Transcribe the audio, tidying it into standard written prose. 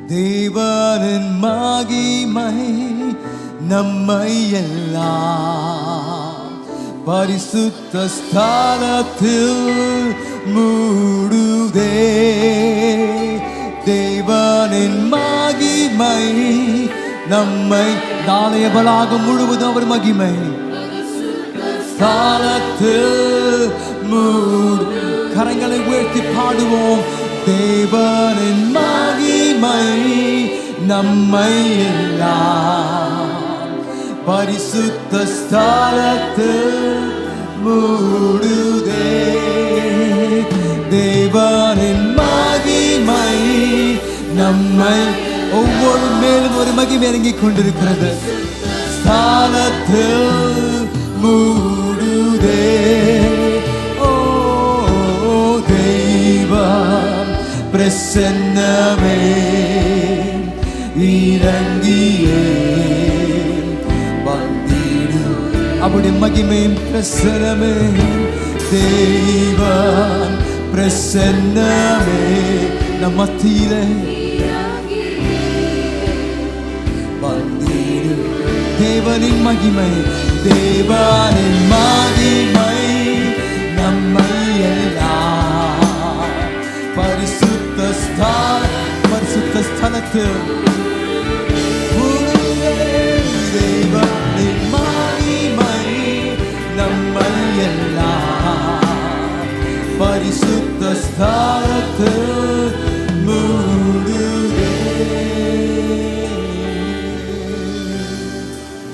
தேவனின் மகிமை நம்மை எல்லாம் பரிசுத்த ஸ்தலத்தில் மூடுதே. தேவனின் மகிமை நம்மை நாளைய பலாகம் முழுவதும் அவர் மகிமை ஸ்தலத்தில் மூடு. கரங்களை உயர்த்தி பாடுவோம். தேவனின் மகிமை நம்மை எல்லாம் பரிசுத்த ஸ்தலத்தில் மூடுதே. தேவனின் மகிமை நம்மை ஒவ்வொரு மேலும் ஒரு மகிமை இறங்கிக் கொண்டிருக்கிறது. ஸ்தலத்தில் மூடுதே. ஓ தெய்வம் பிரசன்னமே இறங்கியே வந்திடு. அவருடைய மகிமையின் பிரசன்னமே தெய்வம் பிரசன்னமே நம் மத்தியிலே வந்திடு. தேவனின் மகிமை தேவனின் மகிமை நம்மை எல்லாம் பரிசுத்த ஸ்தலத்தில்